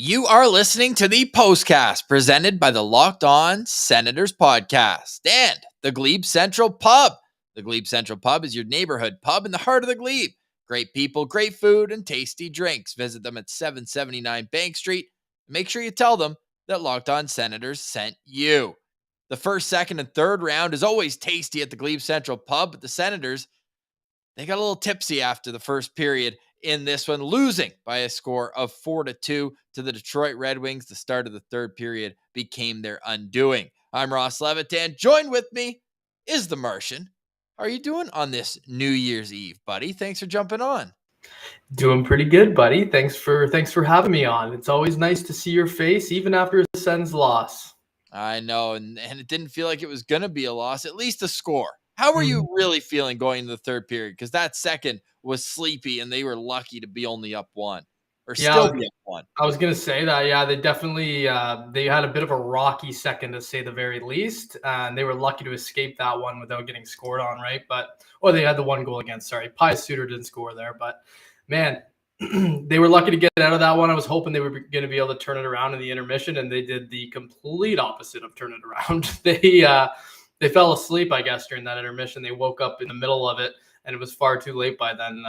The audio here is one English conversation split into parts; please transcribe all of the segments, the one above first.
You are listening to the Postcast presented by the Locked On Senators podcast and the Glebe Central Pub. The Glebe Central Pub is your neighborhood pub in the heart of the Glebe. Great people, great food, and tasty drinks. Visit them at 779 Bank Street. Make sure you tell them that Locked On Senators sent you. The first, second, and third round is always tasty at the Glebe Central Pub, but the Senators, they got a little tipsy after the first period in this one, losing by a score of 4-2 to the Detroit Red Wings. The start of the third period became their undoing. I'm Ross Levitan. Joined with me is the Martian. How are you doing on this New Year's Eve, buddy? Thanks for jumping on. Doing pretty good, buddy. Thanks for having me on. It's always nice to see your face, even after a Sens loss. I know, and it didn't feel like it was going to be a loss, at least a score. How were you really feeling going into the third period? Because that second was sleepy, and they were lucky to be only up one, or still be up one. I was going to say that, yeah, they definitely they had a bit of a rocky second, to say the very least, and they were lucky to escape that one without getting scored on, right? Or they had the one goal against. Sorry, Pius Suter didn't score there, but man, they were lucky to get out of that one. I was hoping they were going to be able to turn it around in the intermission, and they did the complete opposite of turn it around. They fell asleep, I guess, during that intermission. They woke up in the middle of it, and it was far too late by then.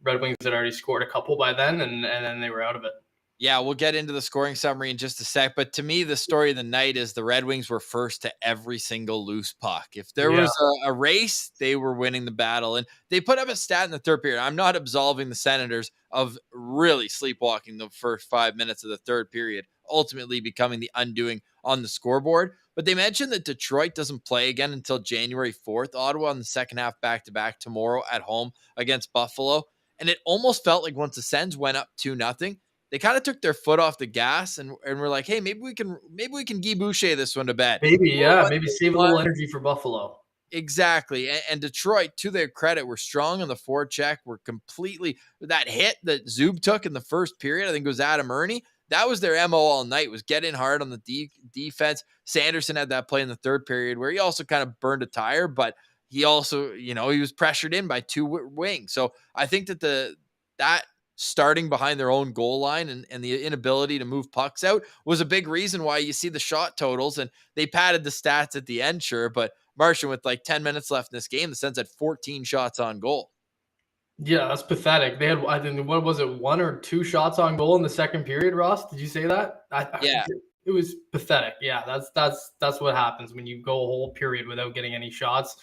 Red Wings had already scored a couple by then, and then they were out of it. Yeah, we'll get into the scoring summary in just a sec. But to me, the story of the night is the Red Wings were first to every single loose puck. If there was a race, they were winning the battle. And they put up a stat in the third period. I'm not absolving the Senators of really sleepwalking the first 5 minutes of the third period, ultimately becoming the undoing on the scoreboard. But they mentioned that Detroit doesn't play again until January 4th. Ottawa on the second half back-to-back tomorrow at home against Buffalo. And it almost felt like once the Sens went up 2-0, they kind of took their foot off the gas and were like, hey, maybe we can Guy Boucher this one to bed. Maybe save a little energy for Buffalo. Exactly. And Detroit, to their credit, were strong on the forecheck. Were completely that hit that Zub took in the first period. I think it was Adam Ernie. That was their MO all night, was get in hard on the defense. Sanderson had that play in the third period where he also kind of burned a tire, but he also, he was pressured in by two wings. So I think that that starting behind their own goal line and the inability to move pucks out was a big reason why you see the shot totals, and they padded the stats at the end, sure, but Martian, with like 10 minutes left in this game, the Sens had 14 shots on goal. Yeah, that's pathetic. They had, I think, what was it, 1 or 2 shots on goal in the second period, Ross? Did you say that? Yeah. It was pathetic. Yeah, that's what happens when you go a whole period without getting any shots.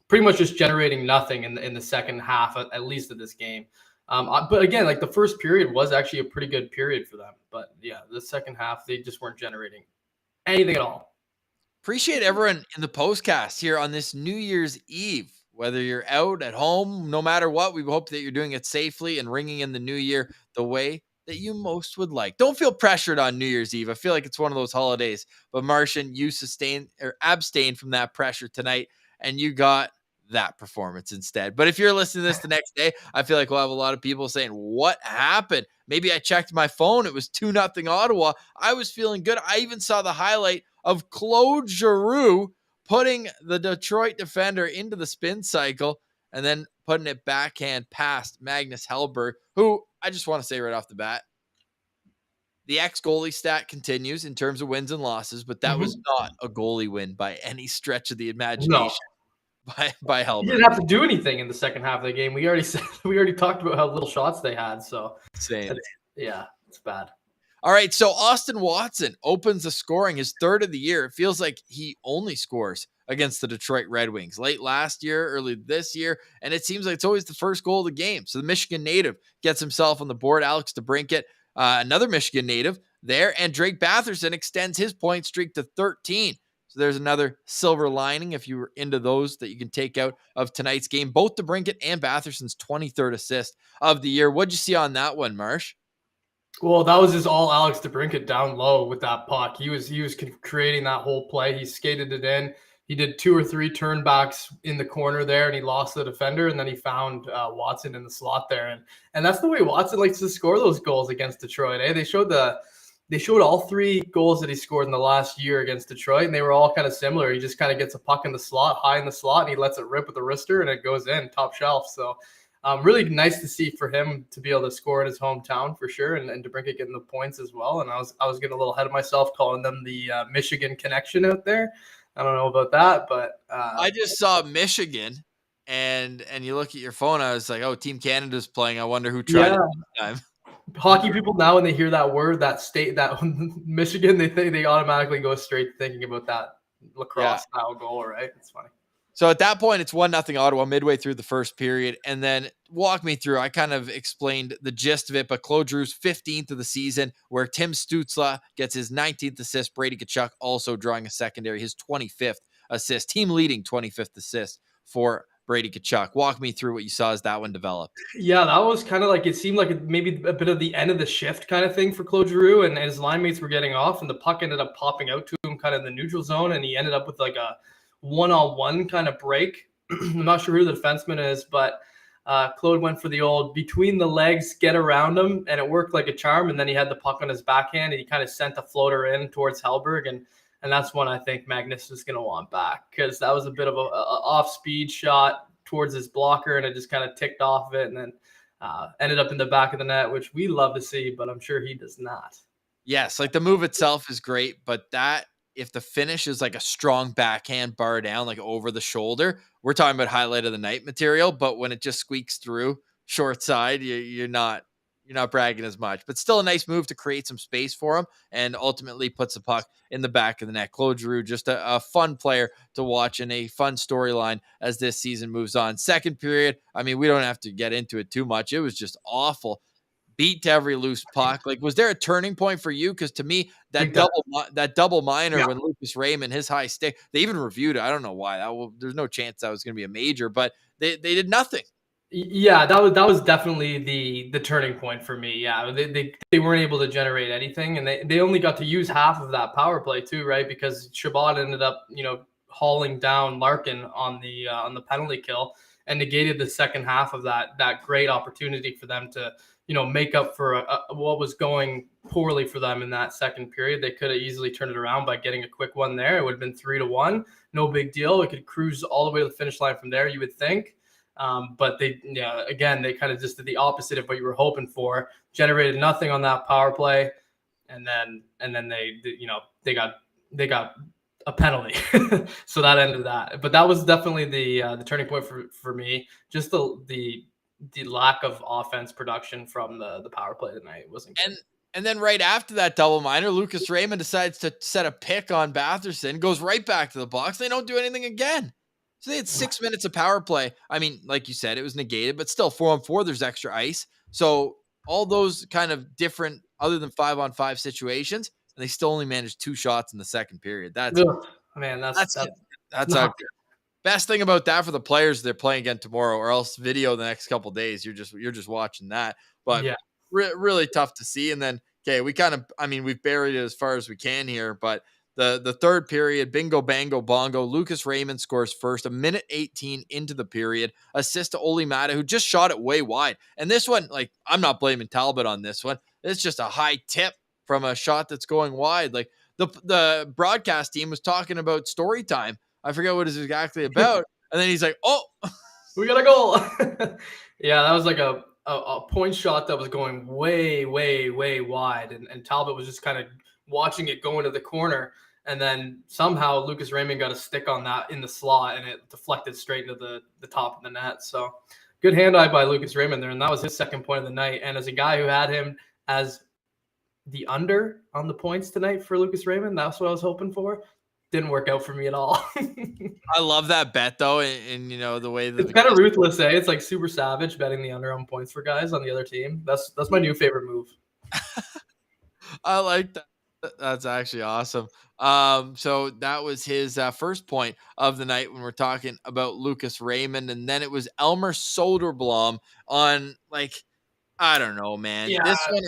Pretty much just generating nothing in the second half, at least of this game. But again, like the first period was actually a pretty good period for them. But yeah, the second half, they just weren't generating anything at all. Appreciate everyone in the postcast here on this New Year's Eve. Whether you're out at home, no matter what, we hope that you're doing it safely and ringing in the new year the way that you most would like. Don't feel pressured on New Year's Eve. I feel like it's one of those holidays. But Martian, you abstain from that pressure tonight, and you got that performance instead. But if you're listening to this the next day, I feel like we'll have a lot of people saying, what happened? Maybe I checked my phone. It was 2-0 Ottawa. I was feeling good. I even saw the highlight of Claude Giroux putting the Detroit defender into the spin cycle and then putting it backhand past Magnus Hellberg, who I just want to say right off the bat, the ex-goalie stat continues in terms of wins and losses, but that was not a goalie win by any stretch of the imagination. No. By Hellberg. He didn't have to do anything in the second half of the game. We already talked about how little shots they had. So same. Yeah, it's bad. All right, so Austin Watson opens the scoring, his third of the year. It feels like he only scores against the Detroit Red Wings. Late last year, early this year, and it seems like it's always the first goal of the game. So the Michigan native gets himself on the board. Alex DeBrincat, another Michigan native there, and Drake Batherson extends his point streak to 13. So there's another silver lining if you were into those that you can take out of tonight's game. Both DeBrincat and Batherson's 23rd assist of the year. What'd you see on that one, Marsh? Well, that was just all Alex DeBrincat down low with that puck. He was creating that whole play. He skated it in. He did 2 or 3 turnbacks in the corner there, and he lost the defender, and then he found Watson in the slot there. And that's the way Watson likes to score those goals against Detroit. They showed all 3 goals that he scored in the last year against Detroit, and they were all kind of similar. He just kind of gets a puck in the slot, high in the slot, and he lets it rip with the wrister, and it goes in top shelf. So Really nice to see for him to be able to score in his hometown for sure, and DeBrincat getting the points as well. And I was getting a little ahead of myself calling them the Michigan connection out there. I don't know about that, but I just saw Michigan, and you look at your phone. I was like, oh, Team Canada's playing. I wonder who tried yeah, it this time. hockey people now when they hear that word, that state, that Michigan, they automatically go straight to thinking about that Yeah. lacrosse style goal, right? It's funny. So at that point, it's 1-0 Ottawa midway through the first period. And then walk me through. I kind of explained the gist of it, but Claude Giroux's 15th of the season, where Tim Stützle gets his 19th assist. Brady Tkachuk also drawing a secondary, his 25th assist, team leading 25th assist for Brady Tkachuk. Walk me through what you saw as that one developed. Yeah, that was kind of like it seemed like maybe a bit of the end of the shift kind of thing for Claude Giroux, and his line mates were getting off, and the puck ended up popping out to him kind of in the neutral zone, and he ended up with like a one-on-one kind of break. I'm not sure who the defenseman is, but Claude went for the old between the legs, get around him, and it worked like a charm. And then he had the puck on his backhand, and he kind of sent a floater in towards Hellberg, and that's one I think Magnus is going to want back, because that was a bit of a off-speed shot towards his blocker, and it just kind of ticked off of it, and then ended up in the back of the net, which we love to see, but I'm sure he does not. Yes, like the move itself is great, but that if the finish is like a strong backhand bar down, like over the shoulder, we're talking about highlight of the night material. But when it just squeaks through short side, you're not bragging as much. But still a nice move to create some space for him, and ultimately puts the puck in the back of the net. Claude Giroux, just a fun player to watch and a fun storyline as this season moves on. Second period, I mean, we don't have to get into it too much. It was just awful. Beat to every loose puck. Like, was there a turning point for you? Because to me, Big that time. double minor Yeah. when Lucas Raymond, his high stick, they even reviewed it. I don't know why. There's no chance that was going to be a major, but they did nothing. Yeah, that was definitely the turning point for me. Yeah, they weren't able to generate anything, and they only got to use half of that power play too, right? Because Shabbat ended up hauling down Larkin on the penalty kill, and negated the second half of that great opportunity for them to make up for what was going poorly for them in that second period. They could have easily turned it around by getting a quick one there. It would have been 3-1, no big deal. It could cruise all the way to the finish line from there, you would think. But they kind of just did the opposite of what you were hoping for. Generated nothing on that power play, and then they got a penalty, so that ended that. But that was definitely the turning point for me. Just the lack of offense production from the power play tonight wasn't good. And then right after that double minor, Lucas Raymond decides to set a pick on Batherson, goes right back to the box. They don't do anything again. So they had 6 minutes of power play. I mean, like you said, it was negated, but still 4-on-4, there's extra ice. So all those kind of different, other than 5-on-5 situations, and they still only managed 2 shots in the second period. Ugh, man, That's that's a not good. best thing about that for the players they're playing again tomorrow, or else video the next couple days. You're just watching that, but Yeah. really tough to see. And then okay, we've buried it as far as we can here, but the third period, bingo bango bongo, Lucas Raymond scores first, a minute 18 into the period, assist to Oli Mata, who just shot it way wide. And this one, like, I'm not blaming Talbot on this one. It's just a high tip from a shot that's going wide. Like the broadcast team was talking about story time. I forget what it's exactly about. And then he's like, oh, We got a goal. Yeah, that was like a point shot that was going way, way, way wide. And Talbot was just kind of watching it go into the corner. And then somehow Lucas Raymond got a stick on that in the slot, and it deflected straight into the top of the net. So good hand-eye by Lucas Raymond there. And that was his second point of the night. And as a guy who had him as the under on the points tonight for Lucas Raymond, that's what I was hoping for. Didn't work out for me at all. I love that bet though. And the way that It's kind of ruthless, eh? It's like super savage betting the under on points for guys on the other team. That's my new favorite move. I like that. That's actually awesome. So that was his first point of the night when we're talking about Lucas Raymond, and then it was Elmer Soderblom on, like, I don't know, man. Yeah, This one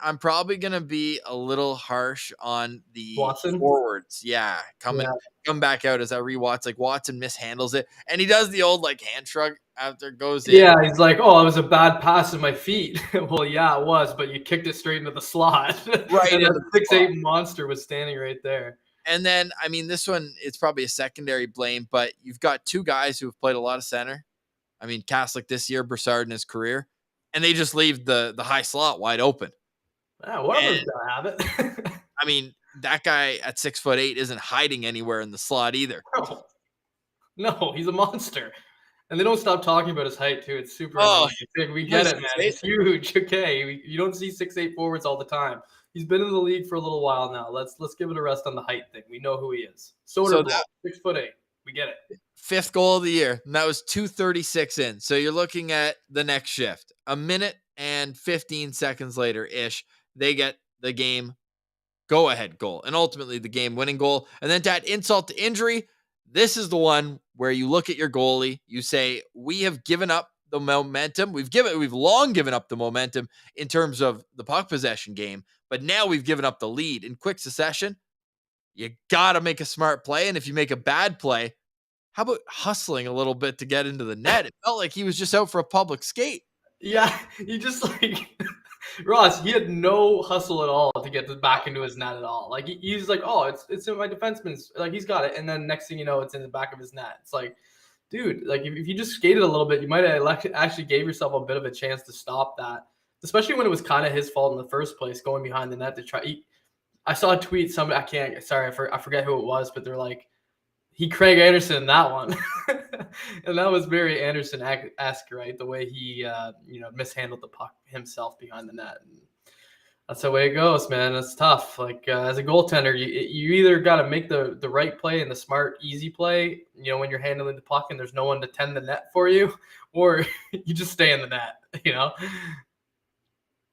I'm probably gonna be a little harsh on the Watson. forwards. Yeah, come back out as I rewatch. Like, Watson mishandles it, and he does the old like hand shrug after it goes in. Yeah, he's like, "Oh, it was a bad pass in my feet." Well, yeah, it was, but you kicked it straight into the slot, Right and in that the 6'8" monster was standing right there. And then, I mean, this one, it's probably a secondary blame, but you've got two guys who have played a lot of center I mean, Kaslik this year, Broussard in his career, and they just leave the high slot wide open. Yeah, one of And them's gotta have it. I mean, that guy at 6'8" isn't hiding anywhere in the slot either. No. No, he's a monster. And they don't stop talking about his height too. It's super Oh, annoying. Like, we what get is it, man. 6'8"? He's huge. Okay, you don't see 6'8" forwards all the time. He's been in the league for a little while now. Let's give it a rest on the height thing. We know who he is. So Soderblom, that 6'8". We get it. fifth goal of the year, and that was 2:36 in. So you're looking at the next shift. A minute and 15 seconds later ish, they get the game go ahead goal and ultimately the game winning goal. And then to add insult to injury, this is the one where you look at your goalie, you say, we have given up the momentum. We've long given up the momentum in terms of the puck possession game, but now we've given up the lead in quick succession. You got to make a smart play. And if you make a bad play, how about hustling a little bit to get into the net? It felt like he was just out for a public skate. Yeah, he just like Ross. He had no hustle at all to get back into his net at all. Like he's like, oh, it's in my defenseman's. Like he's got it, and then next thing you know, it's in the back of his net. It's like, dude, like if you just skated a little bit, you might have actually gave yourself a bit of a chance to stop that. Especially when it was kind of his fault in the first place, going behind the net to try. I saw a tweet. Somebody, I forget who it was, but they're like, he Craig Anderson that one, and that was very Anderson-esque, right? The way he mishandled the puck himself behind the net. And that's the way it goes, man. It's tough. Like as a goaltender, you either got to make the right play and the smart, easy play, when you're handling the puck and there's no one to tend the net for you, or you just stay in the net.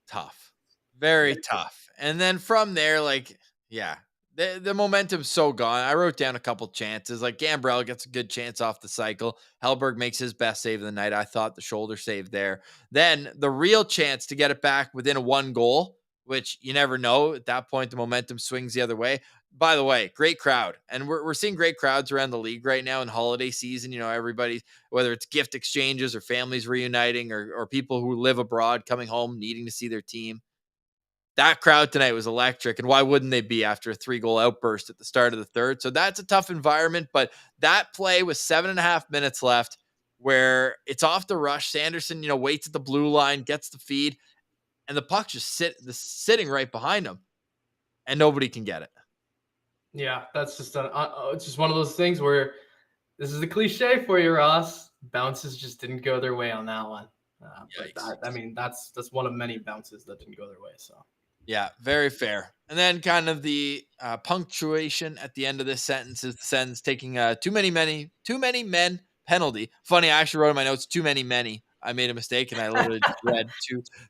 Tough, very tough. And then from there, like, yeah, the momentum's so gone. I wrote down a couple chances. Like Gambrell gets a good chance off the cycle. Hellberg makes his best save of the night. I thought the shoulder save there. Then the real chance to get it back within a one goal, which you never know. At that point, the momentum swings the other way. By the way, great crowd. And we're seeing great crowds around the league right now in holiday season. Everybody, whether it's gift exchanges or families reuniting or people who live abroad coming home needing to see their team. That crowd tonight was electric. And why wouldn't they be after a 3-goal outburst at the start of the third? So that's a tough environment. But that play with 7.5 minutes left where it's off the rush. Sanderson, waits at the blue line, gets the feed, and the puck just sitting right behind him. And nobody can get it. Yeah, that's just it's just one of those things where this is a cliche for you, Ross. Bounces just didn't go their way on that one. But that's one of many bounces that didn't go their way. So yeah, very fair. And then kind of the punctuation at the end of this sentence is the sentence taking too many men penalty. Funny, I actually wrote in my notes too many. I made a mistake and I literally just read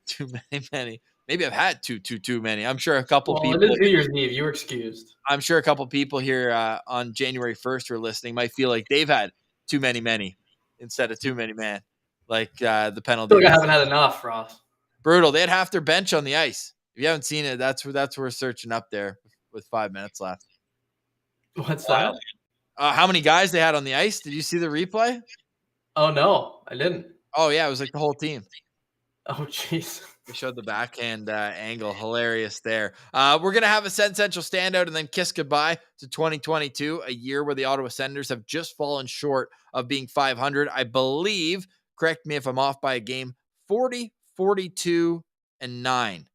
too many. Maybe I've had too many. I'm sure a couple people. It is New Year's Eve. You were excused. I'm sure a couple people here on January 1st who are listening might feel like they've had too many instead of too many men. Like the penalty. I feel like I haven't had enough, Ross. Brutal. They had half their bench on the ice. If you haven't seen it, that's where we're searching up there with 5 minutes left. What's that? How many guys they had on the ice? Did you see the replay? Oh no, I didn't. Oh yeah, it was like the whole team. Oh jeez. They showed the backhand angle. Hilarious there. We're going to have a Sens Central standout and then kiss goodbye to 2022, a year where the Ottawa Senators have just fallen short of being 500. I believe, correct me if I'm off by a game, 40, 42, and 9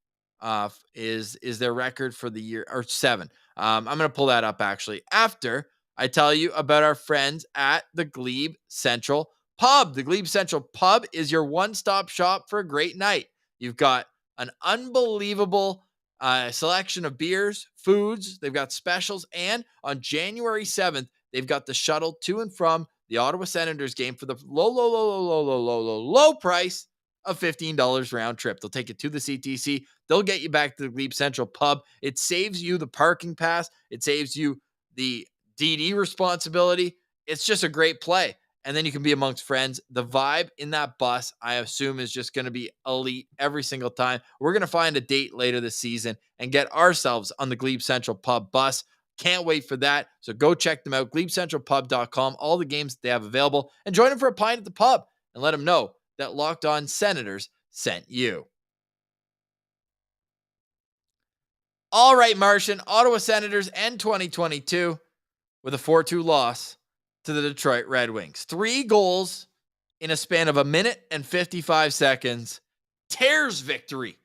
is their record for the year, or 7. I'm going to pull that up actually after I tell you about our friends at the Glebe Central Pub. The Glebe Central Pub is your one-stop shop for a great night. You've got an unbelievable selection of beers, foods. They've got specials. And on January 7th, they've got the shuttle to and from the Ottawa Senators game for the low price of $15 round trip. They'll take you to the CTC. They'll get you back to the Glebe Central Pub. It saves you the parking pass. It saves you the DD responsibility. It's just a great play. And then you can be amongst friends. The vibe in that bus, I assume, is just going to be elite every single time. We're going to find a date later this season and get ourselves on the Glebe Central Pub bus. Can't wait for that. So go check them out, GlebeCentralPub.com, all the games that they have available, and join them for a pint at the pub and let them know that Locked On Senators sent you. All right, Martian, Ottawa Senators end 2022 with a 4-2 loss to the Detroit Red Wings. 3 goals in a span of a minute and 55 seconds, tears victory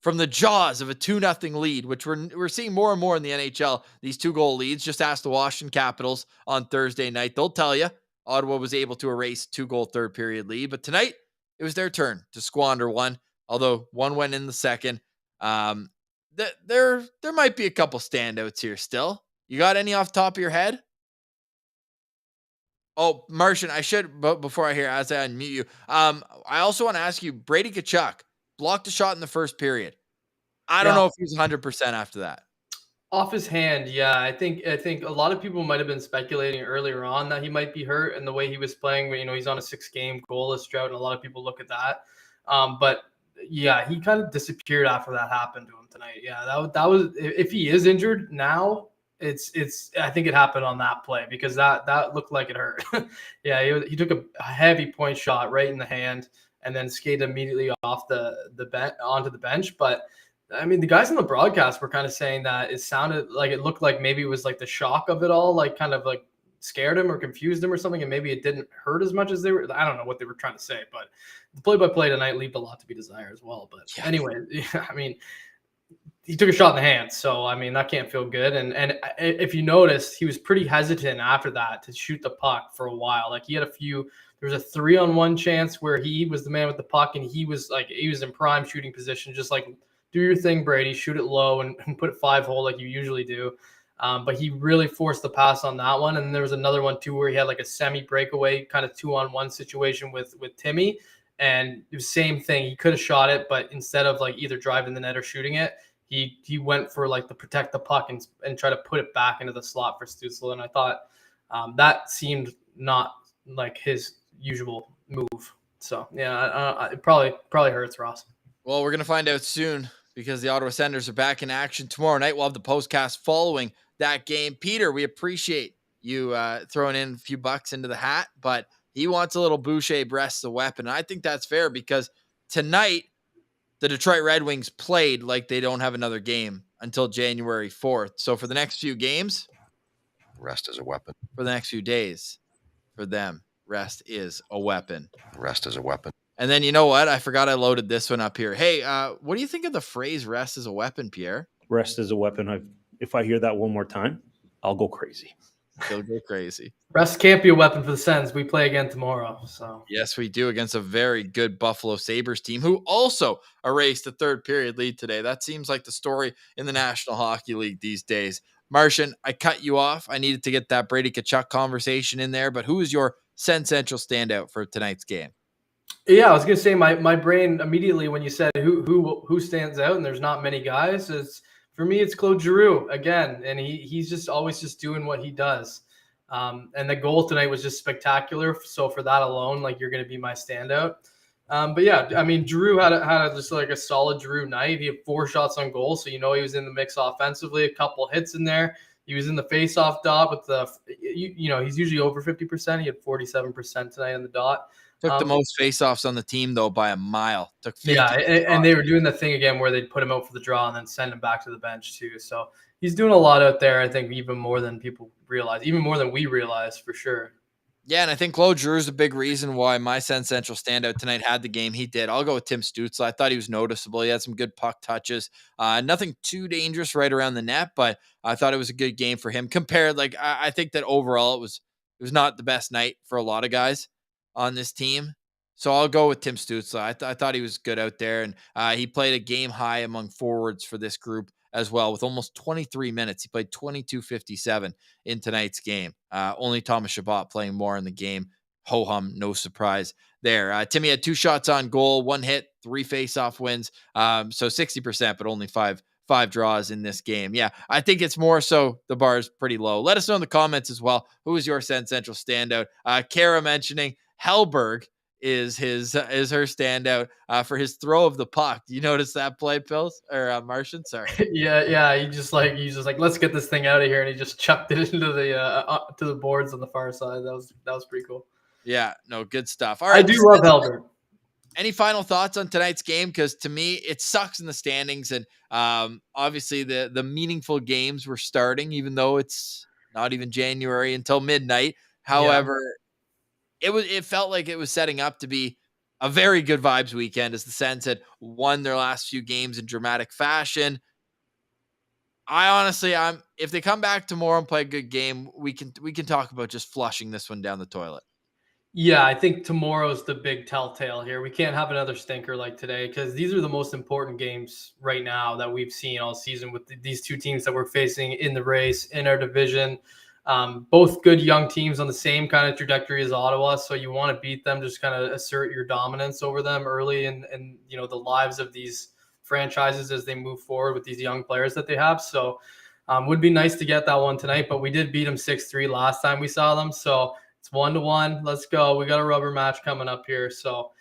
from the jaws of a 2-0 lead, which we're seeing more and more in the NHL. These 2-goal leads. Just ask the Washington Capitals on Thursday night. They'll tell you Ottawa was able to erase 2-goal third period lead. But tonight, it was their turn to squander one, although one went in the second. There might be a couple standouts here still. You got any off the top of your head? Oh, Martian, I should, but before I hear, as I unmute you, I also want to ask you, Brady Tkachuk blocked a shot in the first period. I don't Yeah. know if he's 100% after that. Off his hand, yeah. I think a lot of people might have been speculating earlier on that he might be hurt, and the way he was playing, he's on a 6-game goalless drought, and a lot of people look at that. But yeah, he kind of disappeared after that happened to him tonight. Yeah, that was if he is injured now, it's I think it happened on that play because that looked like it hurt. Yeah, he took a heavy point shot right in the hand and then skated immediately off the bench onto the bench, but. I mean, the guys on the broadcast were kind of saying that it looked like maybe it was like the shock of it all, like kind of like scared him or confused him or something. And maybe it didn't hurt as much as I don't know what they were trying to say, but the play-by-play tonight left a lot to be desired as well. But anyway, yeah, I mean, he took a shot in the hand. So, I mean, that can't feel good. And if you noticed, he was pretty hesitant after that to shoot the puck for a while. Like there was a 3-on-1 chance where he was the man with the puck and he was in prime shooting position, just like, do your thing, Brady. Shoot it low and put it 5-hole like you usually do. But he really forced the pass on that one. And there was another one, too, where he had like a semi-breakaway kind of 2-on-1 situation with Timmy. And it was the same thing. He could have shot it, but instead of like either driving the net or shooting it, he went for like to protect the puck and try to put it back into the slot for Stützle. And I thought that seemed not like his usual move. So, yeah, it probably hurts Ross. Well, we're going to find out soon because the Ottawa Senators are back in action tomorrow night. We'll have the postcast following that game. Peter, we appreciate you throwing in a few bucks into the hat, but he wants a little Boucher breast a weapon. And I think that's fair because tonight the Detroit Red Wings played like they don't have another game until January 4th. So for the next few games, rest is a weapon. For the next few days, for them, rest is a weapon. Rest is a weapon. And then you know what? I forgot I loaded this one up here. Hey, what do you think of the phrase "rest is a weapon," Pierre? Rest is a weapon. If I hear that one more time, I'll go crazy. You'll go crazy. Rest can't be a weapon for the Sens. We play again tomorrow. So yes, we do against a very good Buffalo Sabres team who also erased the third period lead today. That seems like the story in the National Hockey League these days. Martian, I cut you off. I needed to get that Brady Tkachuk conversation in there, but who is your Sens Central standout for tonight's game? Yeah, I was gonna say my brain immediately when you said who stands out, and there's not many guys. For me, it's Claude Giroux again, and he's just always just doing what he does. And the goal tonight was just spectacular. So for that alone, like you're gonna be my standout. But yeah, I mean, Giroux had just like a solid Giroux night. He had 4 shots on goal, so he was in the mix offensively. A couple hits in there. He was in the face-off dot with he's usually over 50%. He had 47% tonight on the dot. Took the most faceoffs on the team, though, by a mile. Took 50 and they were doing the thing again where they'd put him out for the draw and then send him back to the bench, too. So he's doing a lot out there, I think, even more than people realize, even more than we realize, for sure. Yeah, and I think Claude Giroux is a big reason why my Sens Central standout tonight had the game he did. I'll go with Tim Stützle. I thought he was noticeable. He had some good puck touches. Nothing too dangerous right around the net, but I thought it was a good game for him. Compared, I think that overall it was not the best night for a lot of guys on this team. So I'll go with Tim Stützle. I thought he was good out there, and he played a game high among forwards for this group as well with almost 23 minutes. He played 22:57 in tonight's game. Only Thomas Chabot playing more in the game. Ho-hum, no surprise there. Timmy had 2 shots on goal, 1 hit, 3 face-off wins. So 60%, but only five draws in this game. Yeah, I think it's more so the bar is pretty low. Let us know in the comments as well. Who is your Sens Central standout? Kara mentioning Hellberg is her standout for his throw of the puck. Do you notice that play, Pills or Martian? Sorry. Yeah. He's just like, let's get this thing out of here, and he just chucked it into the to the boards on the far side. That was pretty cool. Yeah, no, good stuff. All right, I do love Hellberg. Any final thoughts on tonight's game? Because to me, it sucks in the standings, and obviously the meaningful games were starting, even though it's not even January until midnight. However. it felt like it was setting up to be a very good vibes weekend as the Sens had won their last few games in dramatic fashion. I honestly, if they come back tomorrow and play a good game, we can talk about just flushing this one down the toilet. Yeah, I think tomorrow's the big telltale here. We can't have another stinker like today because these are the most important games right now that we've seen all season with these two teams that we're facing in the race in our division. Both good young teams on the same kind of trajectory as Ottawa, so you want to beat them, just kind of assert your dominance over them early in the lives of these franchises as they move forward with these young players that they have. So would be nice to get that one tonight, but we did beat them 6-3 last time we saw them, so it's 1-1. Let's go. We got a rubber match coming up here. So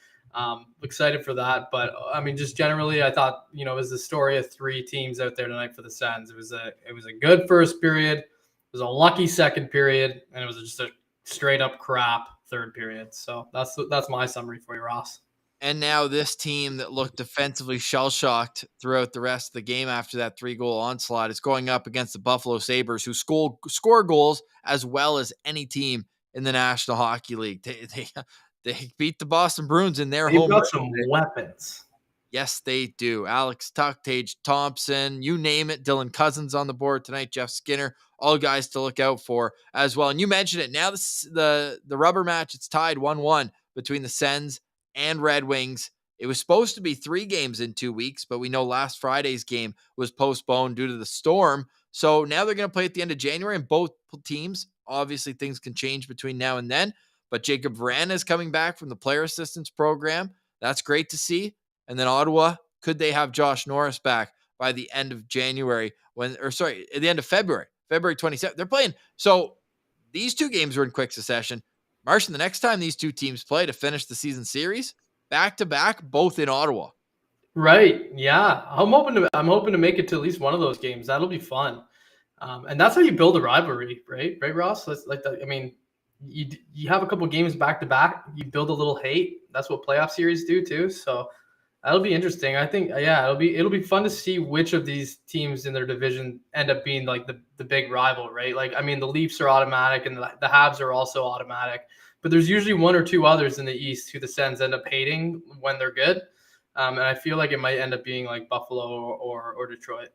excited for that. But I mean, just generally, I thought, it was the story of three teams out there tonight for the Sens. It was a good first period. It was a lucky second period. And it was just a straight up crap third period. So that's my summary for you, Ross. And now this team that looked defensively shell-shocked throughout the rest of the game after that 3-goal onslaught is going up against the Buffalo Sabres, who score goals as well as any team in the National Hockey League. They beat the Boston Bruins in their home. They've got some weapons. Yes, they do. Alex Tuch, Tage Thompson, you name it. Dylan Cousins on the board tonight. Jeff Skinner, all guys to look out for as well. And you mentioned it. Now the rubber match, it's tied 1-1 between the Sens and Red Wings. It was supposed to be 3 games in 2 weeks, but we know last Friday's game was postponed due to the storm. So now they're going to play at the end of January, and both teams, obviously things can change between now and then, but Jacob Vrana is coming back from the player assistance program. That's great to see. And then Ottawa, could they have Josh Norris back by the end of January at the end of February 27th? They're playing. So these 2 games were in quick succession. Martian, the next time these 2 teams play to finish the season series, back to back, both in Ottawa. Right. Yeah. I'm hoping to make it to at least one of those games. That'll be fun. And that's how you build a rivalry, right? Right, Ross? That's like that. I mean, you have a couple games back to back, you build a little hate. That's what playoff series do too. So that'll be interesting. I think, yeah, it'll be fun to see which of these teams in their division end up being like the big rival, right? Like, I mean, the Leafs are automatic and the Habs are also automatic, but there's usually 1 or 2 others in the East who the Sens end up hating when they're good. And I feel like it might end up being like Buffalo or Detroit.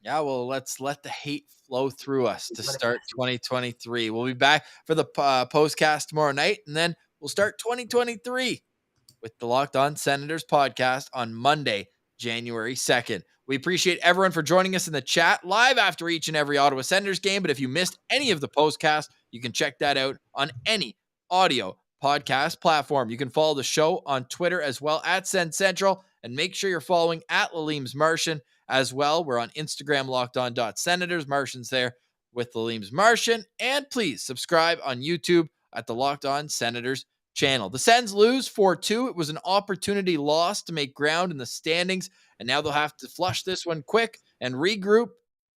Yeah, well, let's let the hate flow through us to start 2023. We'll be back for the postcast tomorrow night, and then we'll start 2023 with the Locked On Senators podcast on Monday, January 2nd. We appreciate everyone for joining us in the chat live after each and every Ottawa Senators game, but if you missed any of the postcast, you can check that out on any audio podcast platform. You can follow the show on Twitter as well at Send Central, and make sure you're following at Laleem's Martian as well. We're on Instagram, lockedon.senators. Martian's there with Laleem's Martian. And please subscribe on YouTube at the Locked On Senators channel. The Sens lose 4-2. It was an opportunity lost to make ground in the standings, and now they'll have to flush this one quick and regroup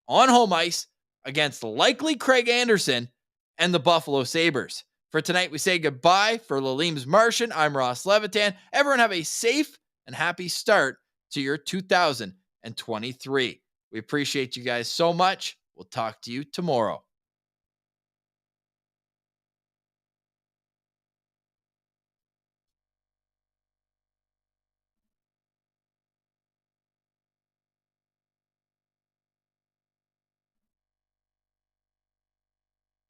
on home ice against likely Craig Anderson and the Buffalo Sabres. For tonight, we say goodbye. For Laleem's Martian, I'm Ross Levitan. Everyone have a safe and happy start to your 2023. We appreciate you guys so much. We'll talk to you tomorrow.